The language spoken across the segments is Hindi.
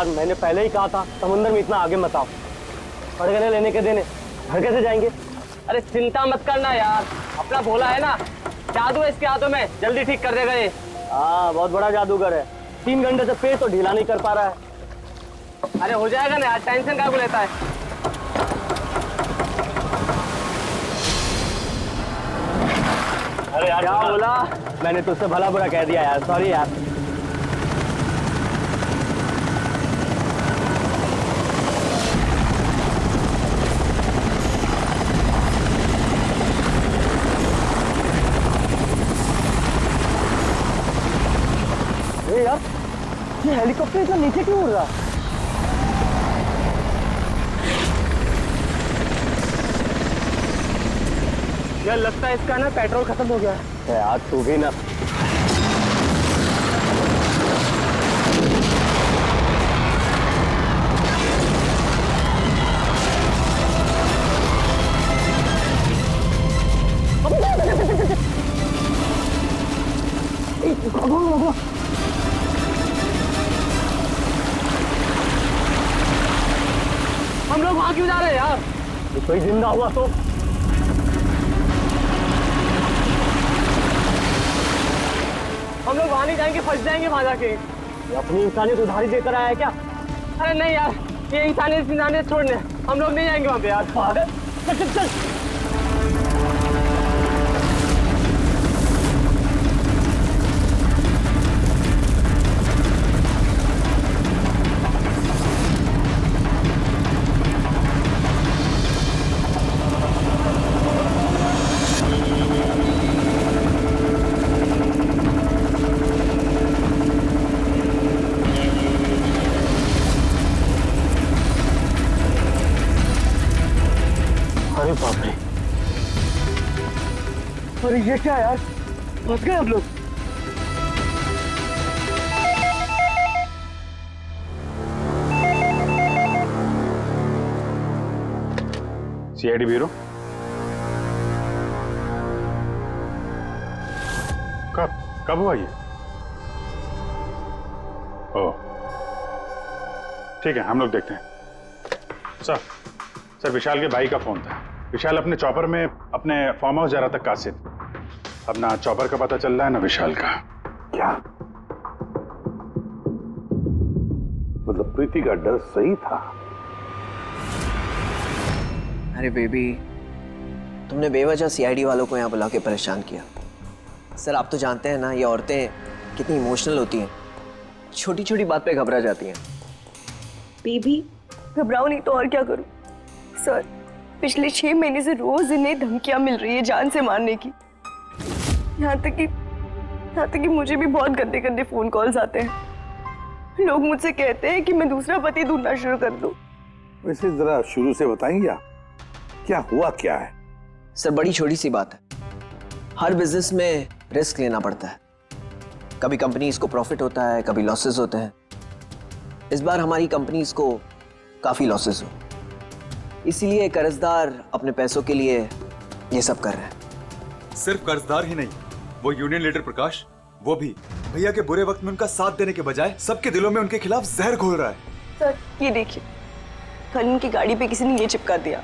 यार मैंने पहले ही कहा था समुद्र में इतना आगे मत आओ। पड़गने लेने के देने घर कैसे जाएंगे? अरे चिंता मत करना यार, अपना भोला है ना, जादू है इसके हाथों में, जल्दी ठीक कर देगा ये। हाँ बहुत बड़ा जादूगर है। 3 घंटे से पेट तो ढीला नहीं कर पा रहा है। अरे हो जाएगा ना यार, टेंशन काहे को लेता है। अरे यार क्या बोला? मैंने तुझसे भला बुरा कह दिया यार, सॉरी यार। यार ये हेलीकॉप्टर इतना नीचे क्यों उड़ रहा? यार लगता है इसका ना पेट्रोल खत्म हो गया है। यार तू भी ना। हम लोग वहां क्यों जा रहे हैं यार? कोई जिंदा हुआ तो? हम लोग वहां नहीं जाएंगे, फंस जाएंगे वहां जाके। ये अपनी इंसानियत उधारी देकर आया है क्या? अरे नहीं यार, ये इंसानियत छोड़ने हम लोग नहीं जाएंगे वहां पे यार। पागल, चल चल चल। अरे बाप रे, अरे ये क्या यार, फंस गए हम लोग। सीआईडी ब्यूरो, कब हुआ ये? ओह ठीक है, हम लोग देखते हैं। सर विशाल के भाई का फोन था। विशाल अपने चॉपर में अपने फार्म हाउस जा रहा था कासिद। अब ना चॉपर का पता चल रहा है ना विशाल का। क्या मतलब प्रीति का डर सही था? अरे बेबी, तुमने बेवजह सीआईडी वालों को यहाँ बुला के परेशान किया। सर आप तो जानते हैं ना, ये औरतें कितनी इमोशनल होती हैं, छोटी छोटी बात पे घबरा जाती हैं। बेबी घबराओ नहीं तो और क्या करूं? सर पिछले 6 महीने से रोज इन्हें धमकियां मिल रही है जान से मारने की। यहाँ तक कि मुझे भी बहुत गंदे गंदे फोन कॉल्स आते हैं। लोग मुझसे कहते हैं कि मैं दूसरा पति ढूंढना शुरू कर दूं। वैसे जरा शुरू से बताएंगे क्या हुआ क्या है? सर बड़ी छोटी सी बात है, हर बिजनेस में रिस्क लेना पड़ता है। कभी कंपनीज को प्रॉफिट होता है, कभी लॉसेस होते हैं। इस बार हमारी कंपनीज को काफी लॉसेस हो, इसीलिए कर्जदार अपने पैसों के लिए ये सब कर रहे हैं। सिर्फ कर्जदार ही नहीं, वो यूनियन लीडर प्रकाश, वो भी भैया के बुरे वक्त में उनका साथ देने के बजाय सबके दिलों में उनके खिलाफ जहर घोल रहा है। सर ये देखिए, कल उनकी गाड़ी पे किसी ने ये चिपका दिया।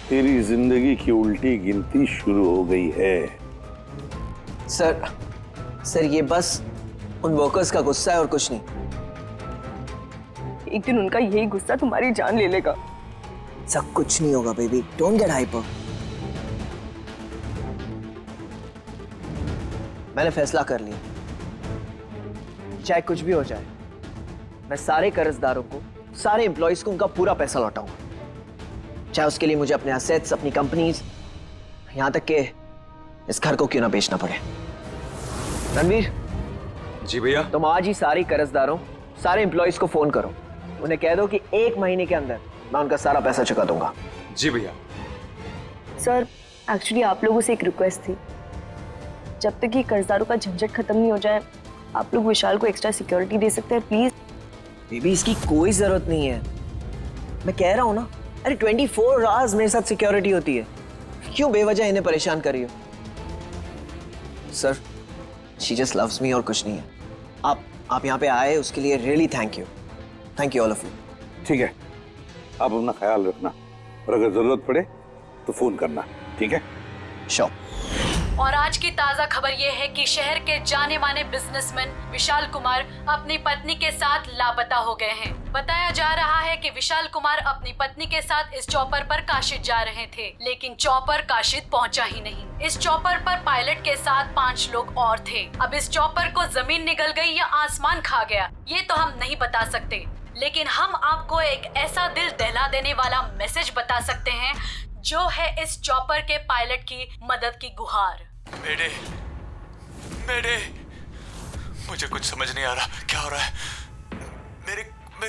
तेरी जिंदगी की उल्टी गिनती शुरू हो गई है। सर ये बस उन वर्कर्स का गुस्सा है और कुछ नहीं। एक दिन उनका यही गुस्सा तुम्हारी जान ले लेगा। सब कुछ नहीं होगा बेबी, डोंट गेट हाइपर। मैंने फैसला कर लिया, चाहे कुछ भी हो जाए, मैं सारे कर्जदारों को, सारे एम्प्लॉइज को उनका पूरा पैसा लौटाऊंगा, चाहे उसके लिए मुझे अपने असेट्स, अपनी कंपनीज, यहां तक कि इस घर को क्यों ना बेचना पड़े। रणवीर जी भैया। तुम आज ही सारे कर्जदारों, सारे एम्प्लॉइज को फोन करो, उन्हें कह दो कि 1 महीने के अंदर मैं उनका सारा पैसा चुका दूंगा। जी भैया। सर एक्चुअली आप लोगों से एक रिक्वेस्ट थी, जब तक ये कर्जदारों का झंझट खत्म नहीं हो जाए, आप लोग विशाल को एक्स्ट्रा सिक्योरिटी दे सकते हैं प्लीज। बेबी इसकी कोई जरूरत नहीं है, मैं कह रहा हूं ना। अरे 24 आवर्स मेरे साथ सिक्योरिटी होती है, क्यों बेवजह इन्हें परेशान कर रही हो? Sir she just loves me और कुछ नहीं है। आप यहाँ पे आए उसके लिए really thank you all of you. ठीक है, आप अपना ख्याल रखना और अगर जरूरत पड़े तो फोन करना, ठीक है? श्योर। और आज की ताजा खबर ये है कि शहर के जाने माने बिजनेसमैन विशाल कुमार अपनी पत्नी के साथ लापता हो गए हैं। बताया जा रहा है कि विशाल कुमार अपनी पत्नी के साथ इस चॉपर पर काशिद जा रहे थे, लेकिन चॉपर काशिद पहुंचा ही नहीं। इस चॉपर पर पायलट के साथ 5 लोग और थे। अब इस चॉपर को जमीन निगल गई या आसमान खा गया, ये तो हम नहीं बता सकते, लेकिन हम आपको एक ऐसा दिल दहला देने वाला मैसेज बता सकते हैं जो है इस चॉपर के पायलट की मदद की गुहार। मेरे मुझे कुछ समझ नहीं आ रहा, क्या हो रहा है? मेरे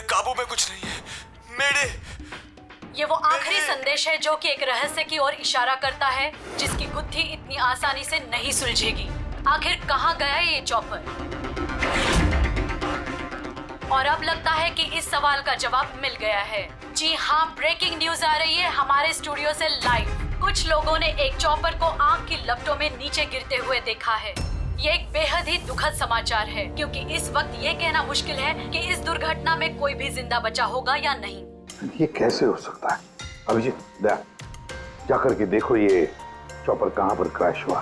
काबू में कुछ नहीं है। ये वो आखिरी संदेश है जो कि एक रहस्य की ओर इशारा करता है, जिसकी गुत्थी इतनी आसानी से नहीं सुलझेगी। आखिर कहाँ गया ये चॉपर? और अब लगता है कि इस सवाल का जवाब मिल गया है। जी हाँ, ब्रेकिंग न्यूज आ रही है हमारे स्टूडियो से लाइव। कुछ लोगों ने एक चॉपर को आग की लपटों में नीचे गिरते हुए देखा है। ये एक बेहद ही दुखद समाचार है, क्योंकि इस वक्त ये कहना मुश्किल है कि इस दुर्घटना में कोई भी जिंदा बचा होगा या नहीं। ये कैसे हो सकता है? अभिजीत, जाकर के देखो ये चॉपर कहाँ पर क्रैश हुआ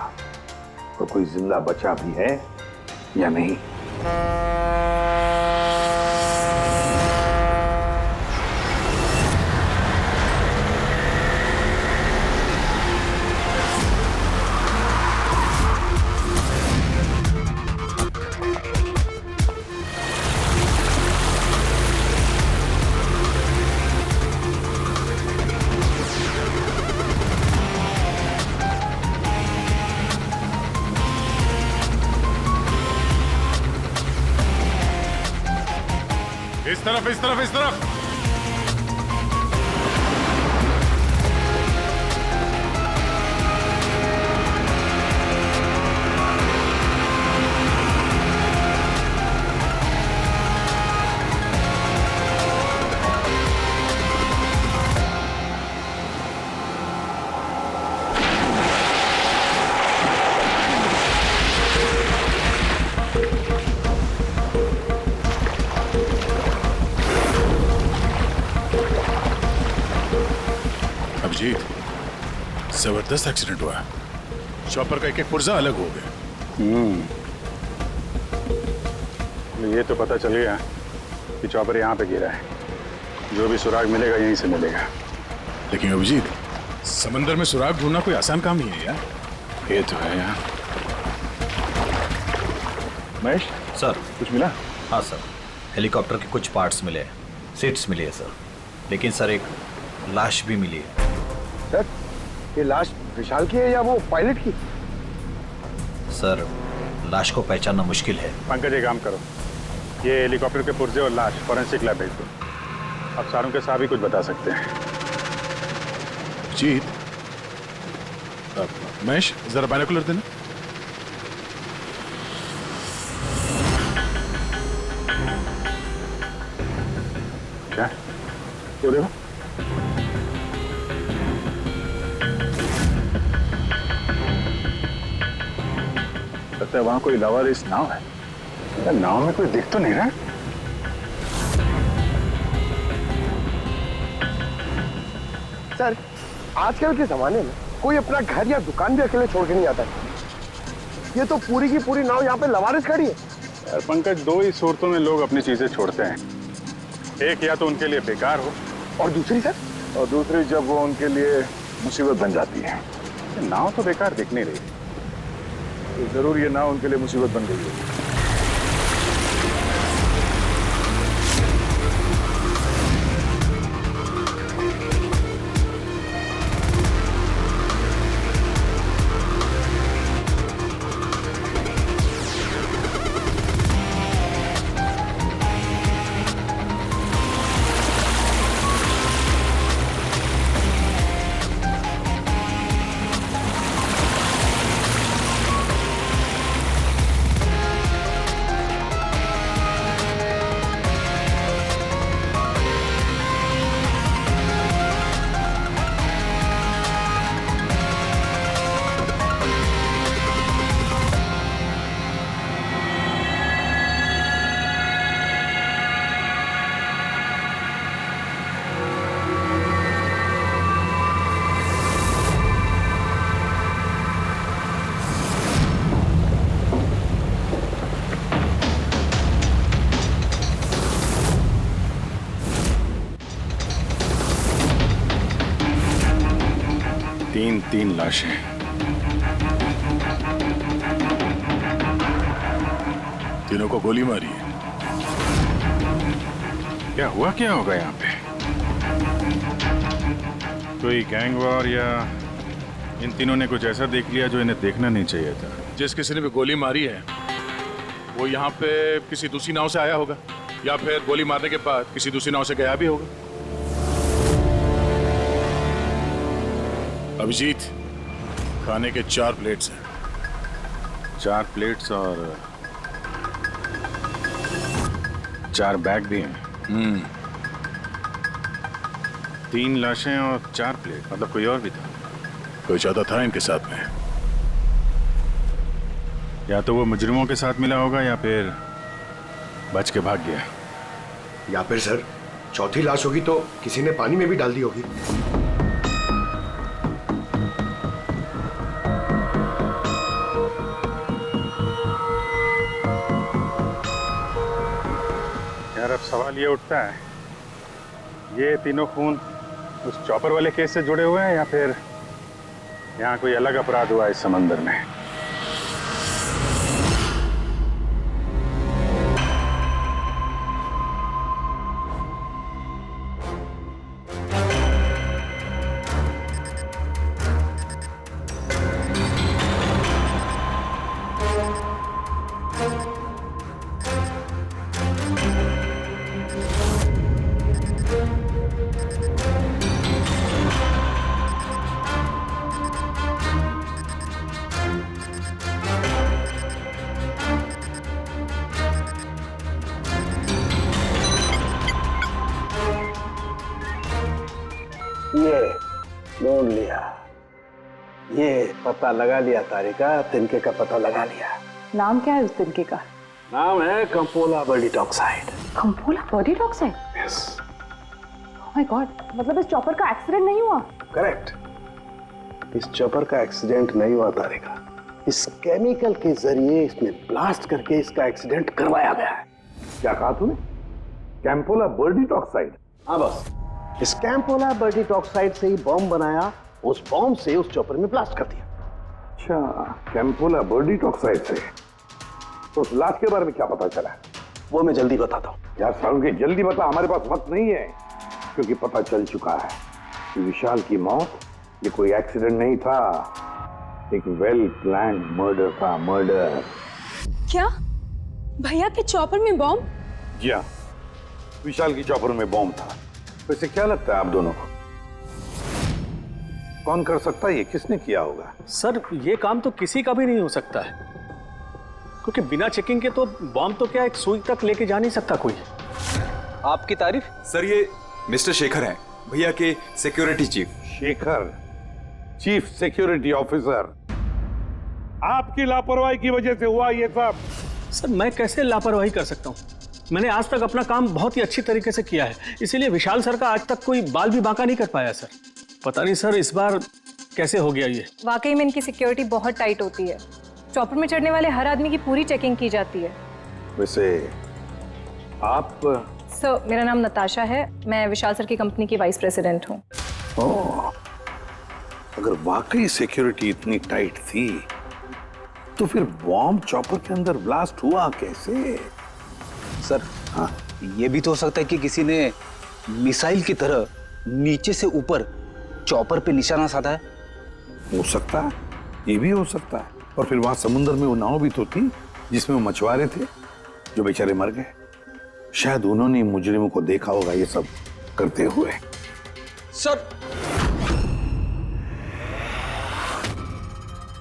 और कोई जिंदा बचा भी है या नहीं। इस तरफ। अभिजीत, जबरदस्त एक्सीडेंट हुआ। चॉपर का एक पुर्जा अलग हो गया। ये तो पता चल गया कि चॉपर यहाँ पे गिरा है। जो भी सुराग मिलेगा यहीं से मिलेगा। लेकिन अभिजीत, समंदर में सुराग ढूंढना कोई आसान काम नहीं है यार। ये तो है यार। महेश सर, कुछ मिला? हाँ सर, हेलीकॉप्टर के कुछ पार्ट्स मिले, सीट्स मिली है सर। लेकिन सर एक लाश भी मिली है। सर, ये लाश विशाल की है या वो पायलट की? सर, लाश को पहचानना मुश्किल है। पंकज, एक काम करो, ये हेलीकॉप्टर के पुर्जे और लाश फॉरेंसिक लैब भेज दो। अब सारों के साथ भी कुछ बता सकते हैं। अभिजीत, महेश जरा बाइनोकुलर देना। क्या? वो देखो। लगता है वहां कोई लवारिस नाव है। नाव में कोई दिख तो नहीं रहा। सर, आजकल के जमाने में कोई अपना घर या दुकान भी अकेले छोड़ के नहीं आता है। ये तो पूरी की पूरी नाव यहाँ पे लवारिस खड़ी है। यार पंकज, दो ही सूरतों में लोग अपनी चीजें छोड़ते हैं। एक या तो उनके लिए बेकार हो, और दूसरी सर? और दूसरी जब वो उनके लिए मुसीबत बन जाती है। नाव तो बेकार दिख नहीं रही, तो जरूर ये नाव उनके लिए मुसीबत बन गई है। तीन लाशें। तीनों को गोली मारी है। क्या हुआ, क्या होगा यहाँ पे? कोई गैंग वॉर या इन तीनों ने कुछ ऐसा देख लिया जो इन्हें देखना नहीं चाहिए था। जिस किसी ने भी गोली मारी है वो यहाँ पे किसी दूसरी नाव से आया होगा या फिर गोली मारने के बाद किसी दूसरी नाव से गया भी होगा। अभिजीत, खाने के 4 प्लेट्स हैं। 4 प्लेट्स और 4 बैग भी हैं। 3 लाशें और 4 प्लेट, मतलब कोई और भी था? कोई ज्यादा था इनके साथ में। या तो वो मुजरिमों के साथ मिला होगा या फिर बच के भाग गया। या फिर सर चौथी लाश होगी तो किसी ने पानी में भी डाल दी होगी। यार अब सवाल ये उठता है, ये तीनों खून उस चॉपर वाले केस से जुड़े हुए हैं या फिर यहाँ कोई अलग अपराध हुआ इस समंदर में? ये ढूंढ लिया, ये पता लगा लिया तारिका, तिनके का पता लगा लिया। नाम क्या है उस तिनके का? नाम है कंपोला बर्डी टॉक्साइड। कंपोला बर्डी टॉक्साइड? यस। ओह माय गॉड, मतलब इस चॉपर का एक्सीडेंट नहीं हुआ? करेक्ट, इस चॉपर का एक्सीडेंट नहीं हुआ तारिका। इस केमिकल के जरिए इसमें ब्लास्ट करके इसका एक्सीडेंट करवाया गया है। क्या कहा तूने? कैंपोला बर्डी टॉक्साइड? हाँ बस, इस कैंपोला बर्डी टॉक्साइड से ही बॉम्ब बनाया, उस बॉम्ब से उस चॉपर में ब्लास्ट कर दिया। अच्छा, कैंपोला बर्डी टॉक्साइड से। तो उस लाश के बारे में क्या पता चला? वो मैं जल्दी बताता हूँ। यार सारुण के जल्दी बता, हमारे पास वक्त नहीं है, क्योंकि पता चल चुका है कि विशाल की मौत ये कोई एक्सीडेंट नहीं था, एक वेल प्लान्ड मर्डर था। मर्डर। क्या भैया के चॉपर में बॉम्ब? जी हाँ, विशाल की चॉपर में बॉम्ब था। वैसे क्या लगता है आप दोनों को, कौन कर सकता है ये? किसने किया होगा? सर ये काम तो किसी का भी नहीं हो सकता है, क्योंकि बिना चेकिंग के तो बॉम्ब तो क्या एक सुई तक लेके जा नहीं सकता कोई। आपकी तारीफ? सर ये मिस्टर शेखर हैं, भैया के security chief. Shekhar, chief security officer. आपकी लापरवाही की वजह से हुआ ये सब। सर मैं कैसे लापरवाही कर सकता हूँ? मैंने आज तक अपना काम बहुत ही अच्छी तरीके से किया है, इसीलिए विशाल सर का आज तक कोई बाल भी बांका नहीं कर पाया सर। पता नहीं सर इस बार कैसे हो गया ये। वाकई में इनकी सिक्योरिटी बहुत टाइट होती है। चॉपर में चढ़ने वाले हर आदमी की पूरी चेकिंग की जाती है। वैसे आप? सर मेरा नाम नताशा है, मैं विशाल सर की कंपनी की वाइस प्रेसिडेंट हूँ। ओह, अगर वाकई सिक्योरिटी इतनी टाइट थी तो फिर बॉम्ब चॉपर के अंदर ब्लास्ट हुआ कैसे? सर हाँ, ये भी तो हो सकता है कि किसी ने मिसाइल की तरह नीचे से ऊपर चॉपर पे निशाना साधा है। हो सकता है, ये भी हो सकता है। और फिर वहां समुद्र में वो नाव भी तो थी जिसमें वो मछुआरे थे जो बेचारे मर गए। शायद उन्होंने मुजरिमों को देखा होगा ये सब करते हुए। सर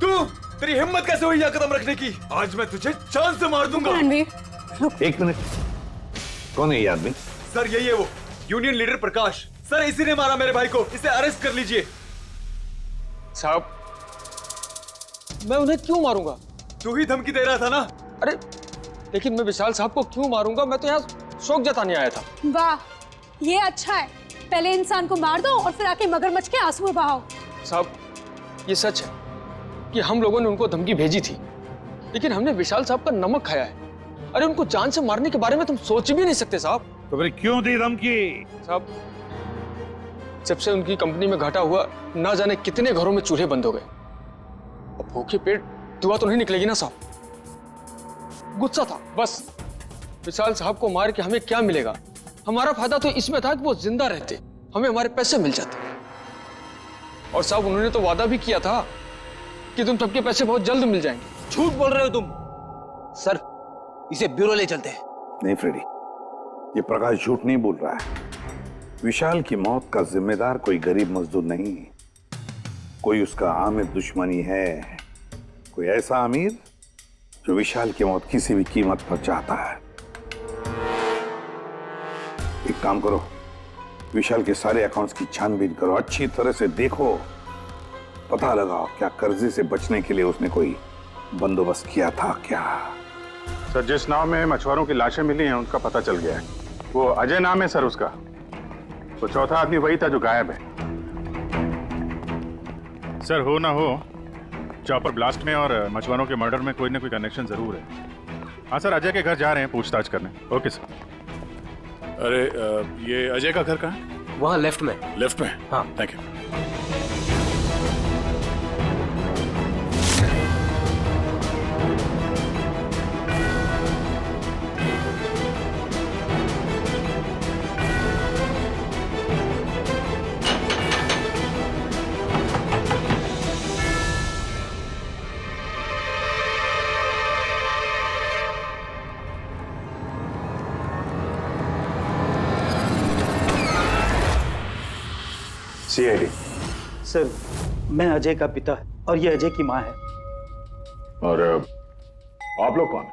तू, तेरी हिम्मत कैसे हुई यहाँ कदम रखने की? आज मैं तुझे जान से मार दूंगा। एक मिनट, कौन है ये आदमी? सर यही है वो यूनियन लीडर प्रकाश। सर इसी ने मारा मेरे भाई को, इसे अरेस्ट कर लीजिए। साहब मैं उन्हें क्यों मारूंगा? तू ही धमकी दे रहा था ना। अरे लेकिन मैं विशाल साहब को क्यों मारूंगा? मैं तो यहाँ शोक जताने आया था। वाह, ये अच्छा है। पहले इंसान को मार दो और फिर आके मगरमच्छ के आंसू बहाओ। साहब ये सच है कि हम लोगों ने उनको धमकी भेजी थी, लेकिन हमने विशाल साहब का नमक खाया है। अरे उनको जान से मारने के बारे में तुम सोच भी नहीं सकते साहब। तो फिर क्यों दी धमकी? जब से उनकी कंपनी में घाटा हुआ, ना जाने कितने घरों में चूल्हे बंद हो गए। अब भूखे पेट दुआ तो नहीं निकलेगी ना साहब। गुस्सा था बस। विशाल साहब को मार के हमें क्या मिलेगा? हमारा फायदा तो इसमें था कि वो जिंदा रहते, हमें हमारे पैसे मिल जाते। और साहब उन्होंने तो वादा भी किया था कि तुम सबके पैसे बहुत जल्द मिल जाएंगे। झूठ बोल रहे हो तुम। सर, इसे ब्यूरो ले चलते हैं। नहीं फ्रेडी, ये प्रकाश झूठ नहीं बोल रहा है। विशाल की मौत का जिम्मेदार कोई गरीब मजदूर नहीं, कोई उसका आमिर दुश्मनी है, कोई ऐसा अमीर जो विशाल की मौत किसी भी कीमत पर चाहता है। एक काम करो, विशाल के सारे अकाउंट्स की छानबीन करो, अच्छी तरह से देखो, पता लगाओ क्या कर्जे से बचने के लिए उसने कोई बंदोबस्त किया था क्या। सर, जिस नाव में मछुआरों की लाशें मिली हैं उनका पता चल गया है। वो अजय नाम है सर उसका। वो चौथा आदमी वही था जो गायब है। सर, हो ना हो, चॉपर ब्लास्ट में और मछुआरों के मर्डर में कोई ना कोई कनेक्शन जरूर है। हाँ सर, अजय के घर जा रहे हैं पूछताछ करने। Okay sir. अरे ये अजय का घर कहाँ है? वहाँ लेफ्ट में। लेफ्ट में? हाँ। Thank you. सीआईडी। सर, मैं अजय का पिता और ये अजय की माँ है। और आप लोग कौन?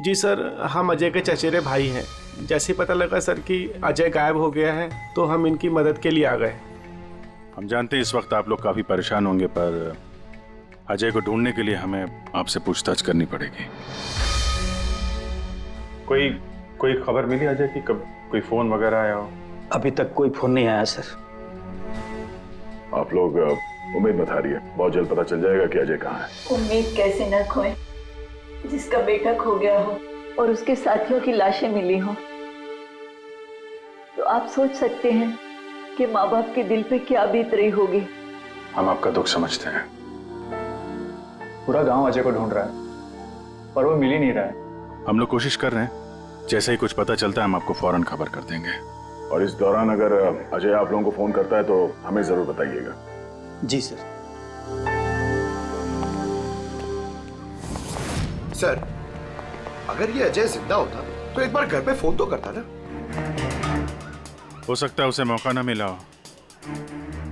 जी सर, हम अजय के चचेरे भाई हैं। जैसे ही पता लगा सर कि अजय गायब हो गया है तो हम इनकी मदद के लिए आ गए। हम जानते हैं इस वक्त आप लोग काफी परेशान होंगे, पर अजय को ढूंढने के लिए हमें आपसे पूछताछ करनी पड़ेगी। कोई खबर मिली अजय की? कब कोई फोन वगैरह आया हो? अभी तक कोई फोन नहीं आया सर। आप लोग उम्मीद मत हारिए, बहुत जल्द पता चल जाएगा कि अजय कहाँ है। उम्मीद कैसे न खोए, जिसका बेटा खो गया हो और उसके साथियों की लाशें मिली हो, तो आप सोच सकते हैं कि माँ बाप के दिल पे क्या बीत रही होगी। हम आपका दुख समझते हैं। पूरा गांव अजय को ढूंढ रहा है पर वो मिल ही नहीं रहा है। हम लोग कोशिश कर रहे हैं, जैसे ही कुछ पता चलता है हम आपको फौरन खबर कर देंगे। और इस दौरान अगर अजय आप लोगों को फोन करता है तो हमें जरूर बताइएगा। जी सर। सर, अगर ये अजय जिंदा होता तो एक बार घर पे फोन तो करता ना। हो सकता है उसे मौका ना मिला हो,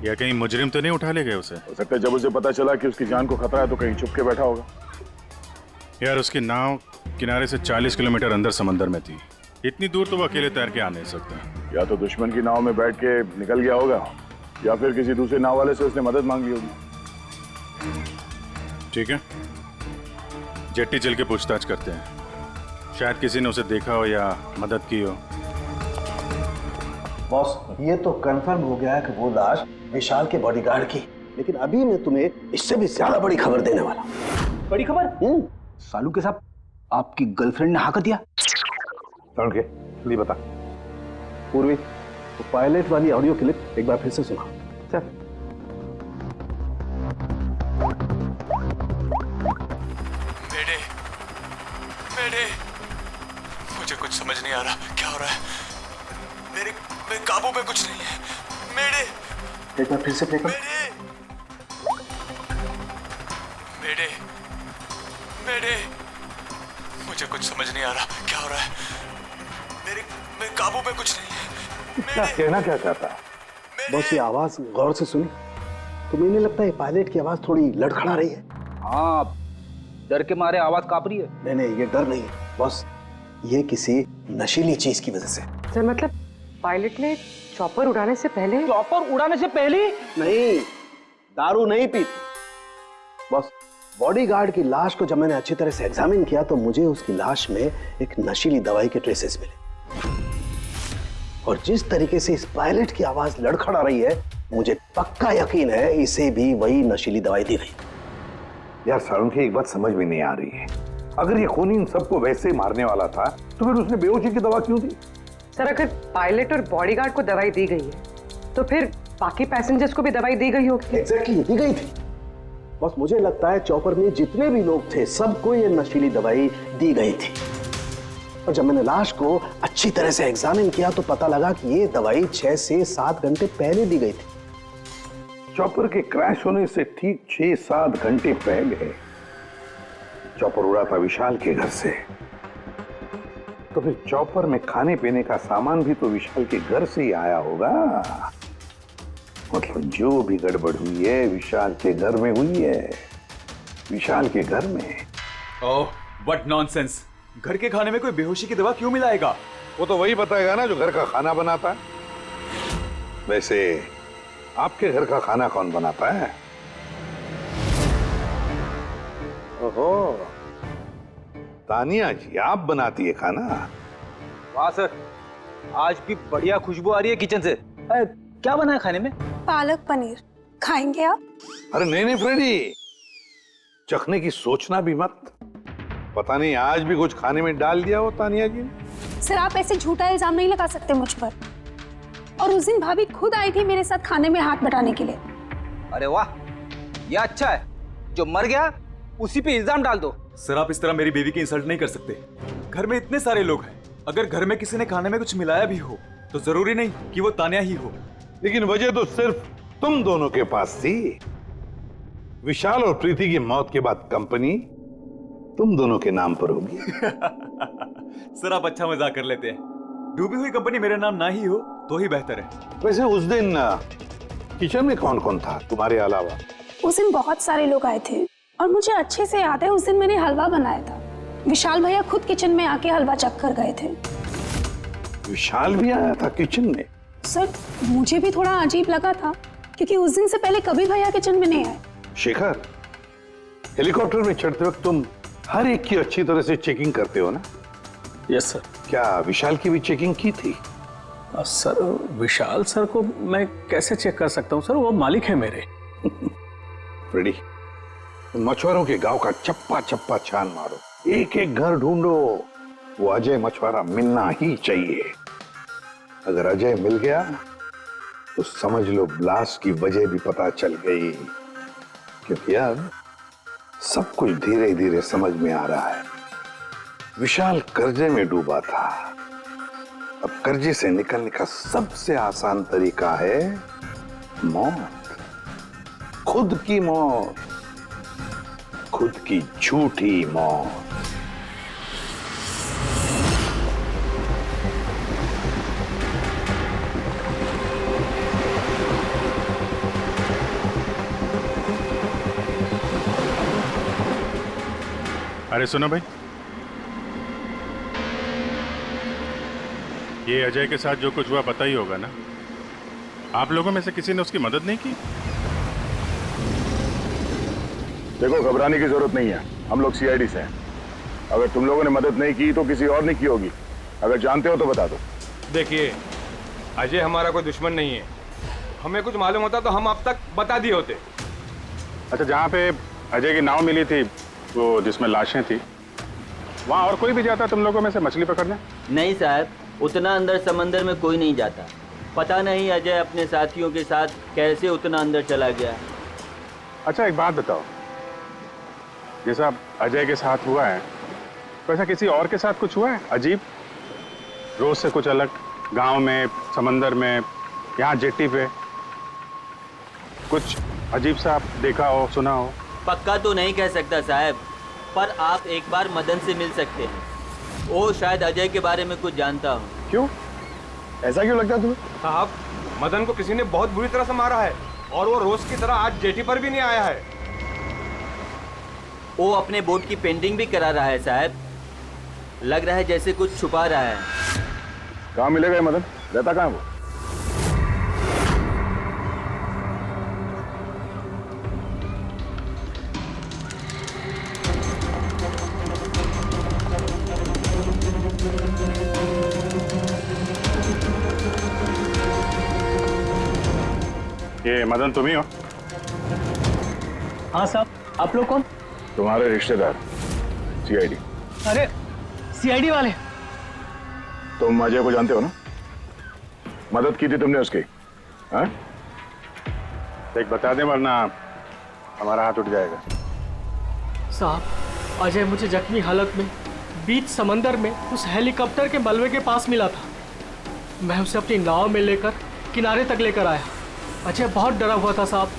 या कहीं मुजरिम तो नहीं उठा ले गए उसे। हो सकता है जब उसे पता चला कि उसकी जान को खतरा है तो कहीं छुप के बैठा होगा। यार, उसकी नाव किनारे से 40 किलोमीटर अंदर समंदर में थी। इतनी दूर तो वो अकेले तैर के आ नहीं सकता। या तो दुश्मन की नाव में बैठ के निकल गया होगा, या फिर किसी दूसरे नाव वाले से उसने मदद मांग ली होगी। ठीक है, जेट्टी चल के पूछताछ करते हैं। शायद किसी ने उसे देखा हो या मदद की हो। बॉस, ये तो कंफर्म हो गया है कि वो लाश विशाल के बॉडीगार्ड की, लेकिन अभी मैं तुम्हें इससे भी ज्यादा बड़ी खबर देने वाला। बड़ी खबर? सालू के साथ आपकी गर्लफ्रेंड ने हाँ कर दिया? के लिए बता पूर्वी, वो पायलट वाली ऑडियो क्लिप एक बार फिर से सुना। चल। मेरे मुझे कुछ समझ नहीं आ रहा क्या हो रहा है। मेरे काबू में कुछ नहीं है। मेरे एक बार फिर से प्ले कर। मेरे मुझे कुछ समझ नहीं आ रहा क्या हो रहा है। मेरे काबू में कुछ नहीं है। क्या कहना क्या चाहता है? बस ये आवाज गौर से सुनी, तुम्हें नहीं लगता है पायलट की आवाज थोड़ी लड़खड़ा रही है? हाँ, डर के मारे आवाज कांप रही है। नहीं, ये डर नहीं है बस, ये किसी नशीली चीज की वजह से। सर, मतलब पायलट ने चॉपर उड़ाने से पहले? चॉपर उड़ाने से पहले? नहीं, दारू नहीं पी थी। बस बॉडीगार्ड की लाश को जब मैंने अच्छी तरह से एग्जामिन किया तो मुझे उसकी लाश में एक नशीली दवाई के ट्रेसेस मिले। और जिस तरीके से इस पायलट की आवाज लड़खड़ा रही है, मुझे पक्का यकीन है इसे भी वही नशीली दवाई दी गई। यार सारुण, एक बात समझ में नहीं आ रही है, अगर ये खूनी इन सबको वैसे ही मारने वाला था तो फिर उसने बेहोशी की दवा क्यों दी? सर, अगर पायलट और बॉडीगार्ड को दवाई दी गई है तो फिर बाकी पैसेंजर्स को भी दवाई दी गई होगी। एग्जैक्टली दी गई थी। बस मुझे लगता है चॉपर में जितने भी लोग थे सबको ये नशीली दवाई दी गई थी। और जब मैंने लाश को अच्छी तरह से एग्जामिन किया तो पता लगा कि ये दवाई 6 से 7 घंटे पहले दी गई थी। चॉपर के क्रैश होने से ठीक 6-7 घंटे पहले चॉपर उड़ा था विशाल के घर से। तो फिर चॉपर में खाने पीने का सामान भी तो विशाल के घर से ही आया होगा। मतलब जो भी गड़बड़ हुई है विशाल के घर में हुई है, विशाल के घर में। Oh what nonsense. घर के खाने में कोई बेहोशी की दवा क्यों मिलाएगा? वो तो वही बताएगा ना जो घर का खाना बनाता है। वैसे आपके घर का खाना कौन बनाता है? ओहो, तानिया जी आप बनाती है खाना? वाह सर, आज भी बढ़िया खुशबू आ रही है किचन से। क्या बना है खाने में? पालक पनीर खाएंगे आप? अरे नहीं नहीं फ्रेडी, चखने की सोचना भी मत। पता नहीं आज भी कुछ खाने में डाल दिया हो तानिया जी ने। सर आप ऐसे झूठा इल्जाम नहीं लगा सकते मुझ पर। और उस दिन भाभी खुद आई थी मेरे साथ खाने में हाथ बटाने के लिए। अरे वाह, ये अच्छा है। जो मर गया उसी पे इल्जाम डाल दो। सर आप इस तरह मेरी बीवी की इंसल्ट नहीं कर सकते। घर में इतने सारे लोग हैं, अगर घर में किसी ने खाने में कुछ मिलाया भी हो तो जरूरी नहीं कि वो तानिया ही हो। लेकिन वजह तो सिर्फ तुम दोनों के पास थी। विशाल और प्रीति की मौत के बाद कंपनी तुम दोनों के नाम पर होगी। सर आप अच्छा मजाक कर लेते हैं। डूबी हुई कंपनी मेरे नाम ना ही हो तो ही बेहतर है। वैसे उस दिन किचन में कौन कौन था तुम्हारे अलावा? उस दिन बहुत सारे लोग आए थे और मुझे अच्छे से याद है उस दिन मैंने हलवा बनाया था। विशाल भैया खुद किचन में आके हलवा चख कर गए थे। विशाल भी आया था किचन में? सर मुझे भी थोड़ा अजीब लगा था क्योंकि उस दिन से पहले कभी भैया किचन में नहीं आए। शेखर, हेलीकॉप्टर में चढ़ते वक्त तुम हर एक की अच्छी तरह से चेकिंग करते हो ना? Yes sir. क्या विशाल की भी चेकिंग की थी? सर विशाल सर को मैं कैसे चेक कर सकता हूँ सर, वो मालिक है मेरे। फ्रेडी, मछुआरों के गांव का चप्पा चप्पा छान मारो, एक एक घर ढूंढो। वो अजय मछुआरा मिलना ही चाहिए। अगर अजय मिल गया तो समझ लो ब्लास्ट की वजह भी पता चल गई। क्योंकि अब सब कुछ धीरे धीरे समझ में आ रहा है। विशाल कर्जे में डूबा था। अब कर्जे से निकलने का सबसे आसान तरीका है मौत। खुद की मौत, खुद की झूठी मौत। अरे सुनो भाई, ये अजय के साथ जो कुछ हुआ पता ही होगा ना? आप लोगों में से किसी ने उसकी मदद नहीं की? देखो घबराने की जरूरत नहीं है, हम लोग सीआईडी से हैं। अगर तुम लोगों ने मदद नहीं की तो किसी और ने की होगी। अगर जानते हो तो बता दो। देखिए अजय हमारा कोई दुश्मन नहीं है। हमें कुछ मालूम होता तो हम अब तक बता दिए होते। अच्छा, जहाँ पे अजय की नाव मिली थी, वो जिसमें लाशें थी, वहाँ और कोई भी जाता तुम लोगों में से मछली पकड़ने? नहीं साहब, उतना अंदर समंदर में कोई नहीं जाता। पता नहीं अजय अपने साथियों के साथ कैसे उतना अंदर चला गया। अच्छा एक बात बताओ, जैसा अजय के साथ हुआ है वैसा किसी और के साथ कुछ हुआ है अजीब, रोज से कुछ अलग? गांव में, समंदर में, यहाँ जेट्टी पे कुछ अजीब सा देखा हो, सुना हो? पक्का तो नहीं कह सकता साहब, पर आप एक बार मदन से मिल सकते हैं। वो शायद अजय के बारे में कुछ जानता हो। क्यों? ऐसा क्यों लगता है तुम्हें? साहब मदन को किसी ने बहुत बुरी तरह से मारा है और वो रोज की तरह आज जेटी पर भी नहीं आया है। वो अपने बोट की पेंटिंग भी करा रहा है साहब। लग रहा है जैसे कुछ छुपा रहा है। कहाँ मिलेगा मदन? रहता कहाँ वो? ये मदन तुम ही हो? हाँ साहब, आप लोग कौन? तुम्हारे रिश्तेदार, सीआईडी। अरे सीआईडी वाले? तुम अजय को जानते हो ना? मदद की थी तुमने उसकी, हाँ? देख बता दे वरना हमारा हाथ उठ जाएगा। साहब, अजय मुझे जख्मी हालत में बीच समंदर में उस हेलीकॉप्टर के मलबे के पास मिला था। मैं उसे अपनी नाव में लेकर किनारे तक लेकर आया। अजय बहुत डरा हुआ था साहब।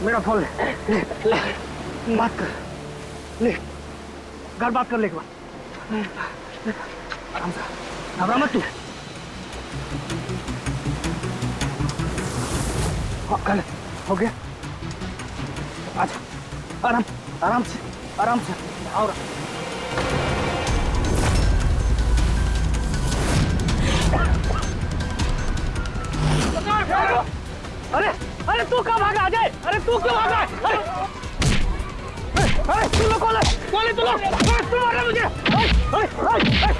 मेरा फोन ले, बात कर, ले घर बात कर ले एक बार, आराम से, घबरा मत तू। हाँ कर ले, हो गया, अच्छा आराम आराम से आओ। अरे अरे तू कहाँ भागा अजय? अरे तू क्यों भागा? अरे तू लोग कौन है तू लोग? तू मार रहा मुझे?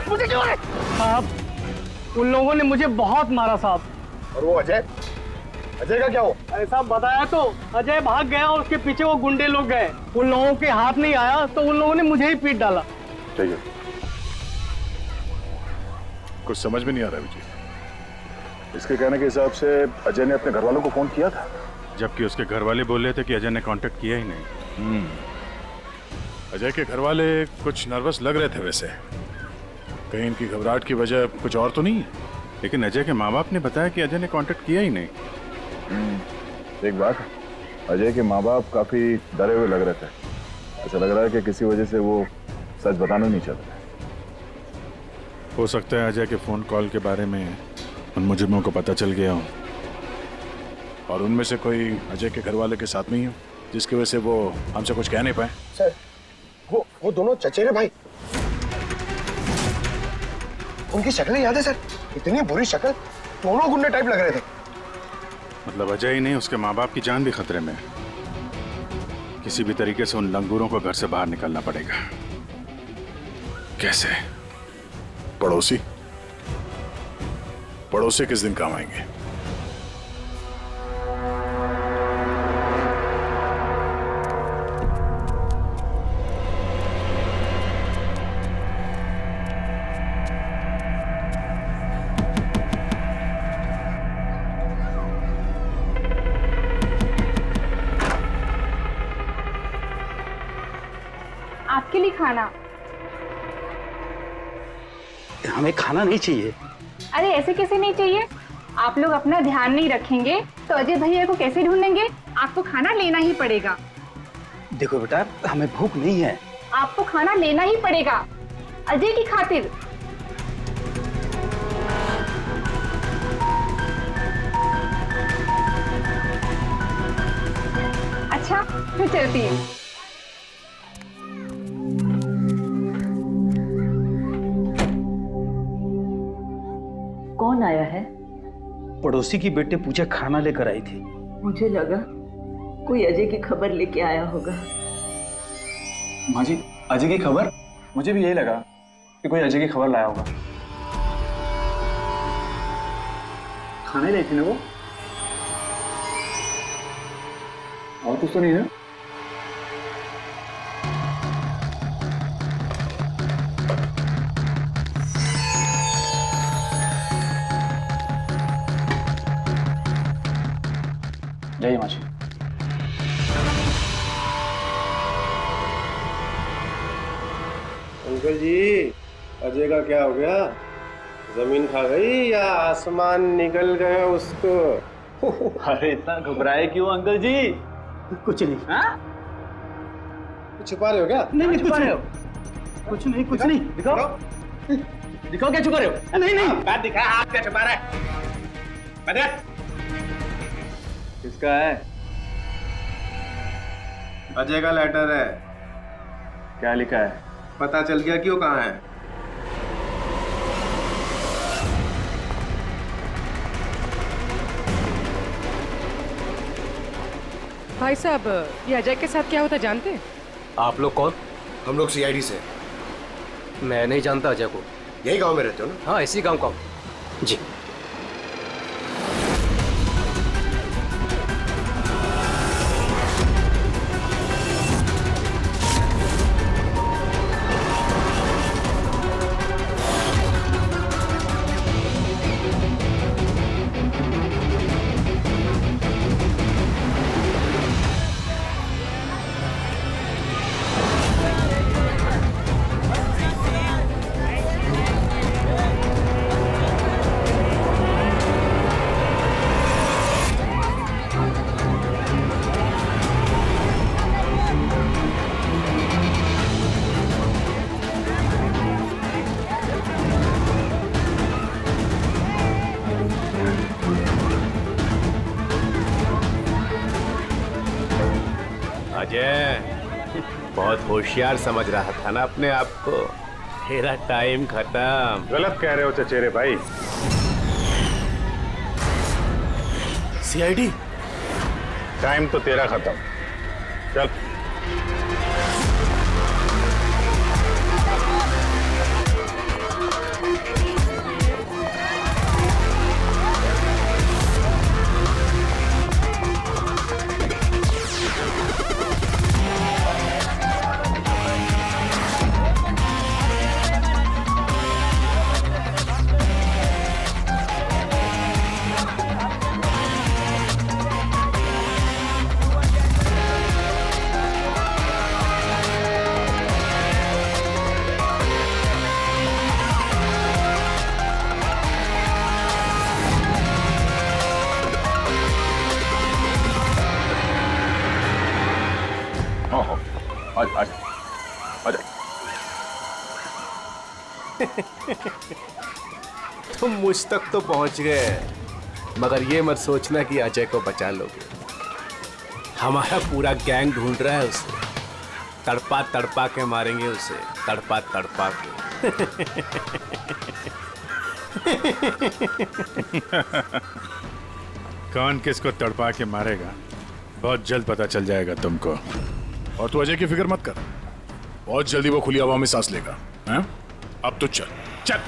मुझे क्यों मारे? साहब, उन लोगों ने मुझे बहुत मारा साहब। और वो अजय का क्या हो? अरे साहब बताया तो, अजय भाग गया और उसके पीछे वो गुंडे लोग गए। उन लोगों के हाथ नहीं आया तो उन लोगों ने मुझे ही पीट डाला। चाहिए कुछ समझ में नहीं आ रहा विजय। इसके कहने के हिसाब से अजय ने अपने घर वालों को फोन किया था, जबकि उसके घर वाले बोल रहे थे कि अजय ने कांटेक्ट किया ही नहीं। अजय के घर वाले कुछ नर्वस लग रहे थे वैसे, कहीं इनकी घबराहट की वजह कुछ और तो नहीं है। लेकिन अजय के माँ बाप ने बताया कि अजय ने कांटेक्ट किया ही नहीं। एक बात, अजय के माँ बाप काफी डरे हुए लग रहे थे। ऐसा लग रहा है कि किसी वजह से वो सच बताना नहीं चाहते। हो सकता है अजय के फोन कॉल के बारे में उन मुजरिमों को पता चल गया हो और उनमें से कोई अजय के घर वाले के साथ नहीं हो, जिसकी वजह से वो हमसे कुछ कह नहीं पाए। सर वो दोनों चचेरे भाई, उनकी शक्लें याद है सर? इतनी बुरी शक्ल, दोनों गुंडे टाइप लग रहे थे। मतलब अजय ही नहीं, उसके माँ बाप की जान भी खतरे में। किसी भी तरीके से उन लंगूरों को घर से बाहर निकलना पड़ेगा। कैसे? पड़ोसी किस दिन काम आएंगे? आपके लिए खाना। हमें खाना नहीं चाहिए। अरे ऐसे कैसे नहीं चाहिए? आप लोग अपना ध्यान नहीं रखेंगे तो अजय भैया को कैसे ढूंढेंगे? आपको खाना लेना ही पड़ेगा। देखो बेटा, हमें भूख नहीं है। आपको खाना लेना ही पड़ेगा अजय की खातिर। अच्छा मैं चलती हूँ। कौन आया है? पड़ोसी की बेटे पूजा खाना लेकर आई थी। मुझे लगा कोई अजय की खबर लेके आया होगा। माँ जी, अजय की खबर? मुझे भी यही लगा कि कोई अजय की खबर लाया होगा। खाने लाई थी ना वो? और कुछ तो नहीं है? जय माँ जी। अंकल जी, अजय का क्या हो गया? जमीन खा गई या आसमान निकल गया उसको? अरे इतना घबराए क्यों अंकल जी? कुछ नहीं। हाँ? छुपा रहे हो क्या? नहीं छुपा रहे हो? कुछ नहीं। दिखाओ क्या छुपा रहे हो? नहीं बात दिखा, हाथ क्या छुपा रहा है? बता। किसका है? अजय का लेटर है। क्या लिखा है? पता चल गया क्यों कहाँ है? भाई साहब, ये अजय के साथ क्या होता जानते हैं? आप लोग कौन? हम लोग सीआईडी से। मैं नहीं जानता अजय को। यही गांव में रहते हो ना? हाँ, इसी गांव का। जी। बहुत होशियार समझ रहा था ना अपने आप को। तेरा टाइम खत्म। गलत कह रहे हो चचेरे भाई। सीआईडी टाइम तो तेरा खत्म। चल। तुम मुझ तक तो पहुंच गए, मगर ये मत सोचना कि अजय को बचा लोगे। हमारा पूरा गैंग ढूंढ रहा है उसे। तड़पा तड़पा के मारेंगे उसे, तड़पा तड़पा के। कौन किसको तड़पा के मारेगा बहुत जल्द पता चल जाएगा तुमको। और तू अजय की फिक्र मत कर, बहुत जल्दी वो खुली हवा में सांस लेगा। हैं? अब तो चल चल।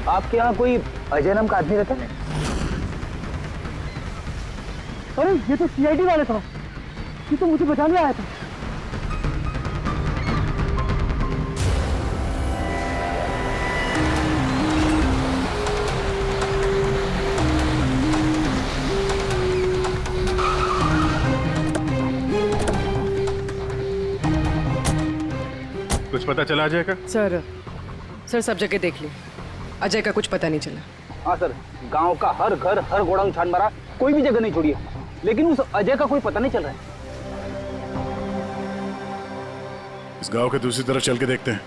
आपके यहाँ कोई अजय नाम का आदमी रहता है? अरे ये तो सीआईडी वाला था, ये तो मुझे बचाने आया था। कुछ पता चला अजय का? सर सब जगह देख ली, अजय का कुछ पता नहीं चला। हाँ सर, गांव का हर घर हर गोडाउन छान मारा, कोई भी जगह नहीं छोड़ी है, लेकिन उस अजय का कोई पता नहीं चल रहा है। इस गांव के दूसरी तरफ चल के देखते हैं।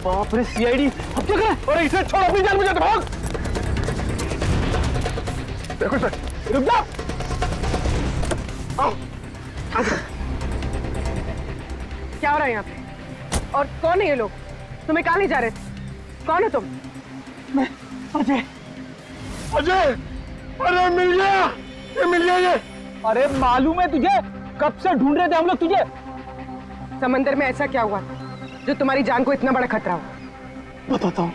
बाप रे सीआईडी, अब क्या करें? अरे इसे छोड़, अपनी जान बचा, भाग। देखो सर, रुक जाओ। आओ। क्या हो रहा है यहाँ पे? और कौन है ये लोग? तुम्हें कहाँ ले जा रहे थे? कौन हो तुम? मैं अजय। अजय, अरे मिल गया, ये मिल गया ये। अरे मालूम है तुझे, कब से ढूंढ रहे थे हम लोग तुझे। समंदर में ऐसा क्या हुआ जो तुम्हारी जान को इतना बड़ा खतरा हो? बताता हूँ।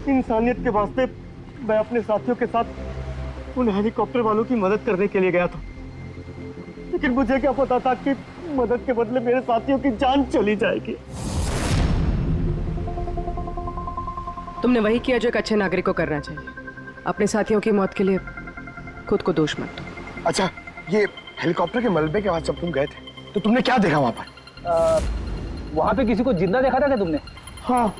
इंसानियत के वास्ते मैं अपने साथियों के साथ उन हेलीकॉप्टर वालों की मदद करने के लिए गया था, लेकिन मुझे क्या पता था कि मदद के बदले मेरे साथियों की जान चली जाएगी। तुमने वही किया जो एक अच्छे नागरिक को करना चाहिए। अपने साथियों की मौत के लिए खुद को दोष मत दो। अच्छा, ये हेलीकॉप्टर के मलबे के बाद जब तुम गए थे तो तुमने क्या देखा वहां पर? वहां पे किसी को जिंदा देखा था क्या तुमने? हाँ।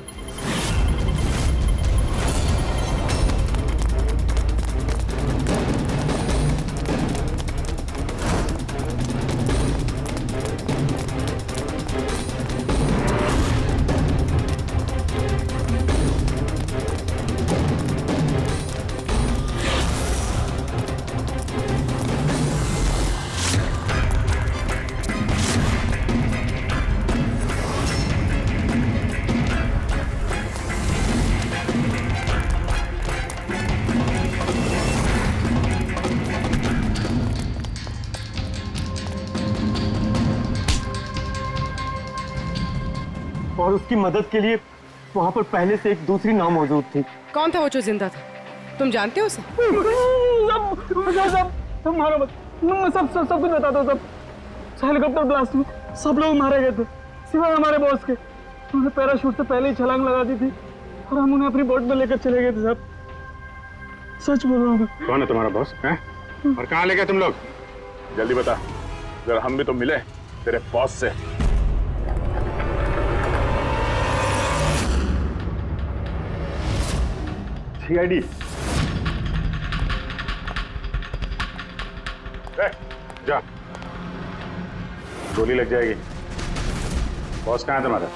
और उसकी मदद के लिए वहां पर पहले से एक दूसरी नाव मौजूद थी। कौन था वो जो जिंदा था? तुम जानते हो उसे? मारो मत, सब कुछ बता दो। सब हेलीकॉप्टर ब्लास्ट में सब लोग मारे गए थे सिवाय हमारे बॉस के। उन्होंने पैराशूट से पहले ही छलांग लगा दी थी और हम उन्हें अपनी बोट में लेकर चले गए थे। सब सच बोल रहा हूँ। कौन है तुम्हारा बॉस है? और कहाँ ले गए तुम लोग? जल्दी बता, जरा हम भी तो मिले तेरे बॉस से। सीआईडी। जा, गोली लग जाएगी। बॉस कहाँ है तुम्हारा?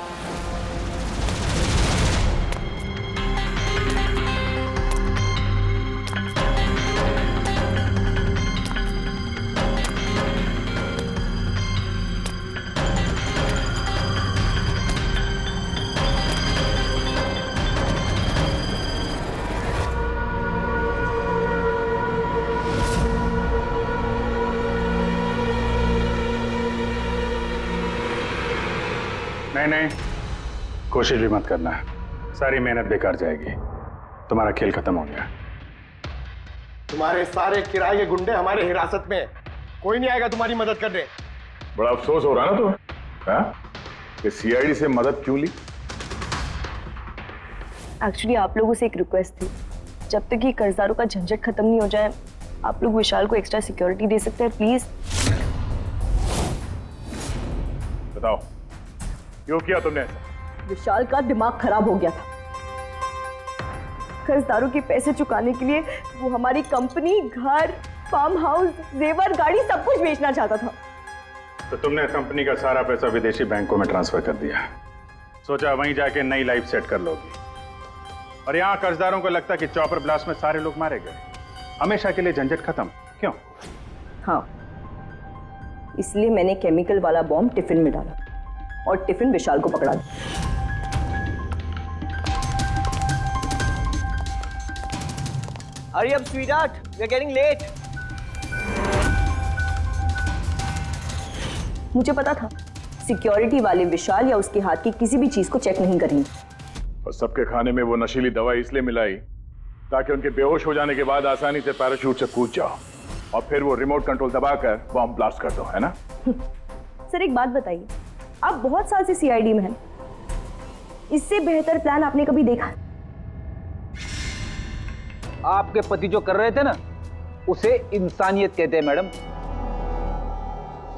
नहीं, कोशिश भी मत करना, सारी मेहनत बेकार जाएगी। तुम्हारा खेल खत्म हो गया। तुम्हारे सारे किराए के गुंडे हमारे हिरासत में, कोई नहीं आएगा तुम्हारी मदद करने। बड़ा अफसोस हो रहा है ना तुम्हें, हाँ? कि सीआईडी से मदद क्यों ली? एक्चुअली आप लोगों से एक रिक्वेस्ट थी, जब तक ये कर्जदारों का झंझट खत्म नहीं हो जाए आप लोग विशाल को एक्स्ट्रा सिक्योरिटी दे सकते हैं प्लीज। बताओ क्यों किया तुमने ऐसा? विशाल का दिमाग खराब हो गया था। कर्जदारों के पैसे चुकाने के लिए वो हमारी कंपनी, घर, फार्म हाउस, जेवर, गाड़ी सब कुछ बेचना चाहता था। तो तुमने कंपनी का सारा पैसा विदेशी बैंकों में ट्रांसफर कर दिया, सोचा वहीं जाके नई लाइफ सेट कर लोगी। और यहाँ कर्जदारों को लगता कि चॉपर ब्लास्ट में सारे लोग मारे गए, हमेशा के लिए झंझट खत्म। क्यों? हाँ, इसलिए मैंने केमिकल वाला बॉम्ब टिफिन में डाला और टिफिन विशाल को पकड़ा दिया। Hurry up, sweetheart. We're getting late. मुझे पता था सिक्योरिटी वाले विशाल या उसके हाथ की किसी भी चीज को चेक नहीं करेंगे। और सबके खाने में वो नशीली दवाई इसलिए मिलाई ताकि उनके बेहोश हो जाने के बाद आसानी से पैराशूट से कूद जाओ और फिर वो रिमोट कंट्रोल दबाकर बॉम्ब ब्लास्ट कर दो, है ना? सर एक बात बताइए, आप बहुत साल से सीआईडी में हैं, इससे बेहतर प्लान आपने कभी देखा? आपके पति जो कर रहे थे ना, उसे इंसानियत कहते हैं मैडम।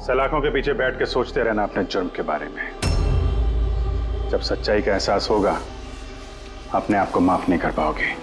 सलाखों के पीछे बैठ के सोचते रहना अपने जुर्म के बारे में। जब सच्चाई का एहसास होगा अपने आप को माफ नहीं कर पाओगे।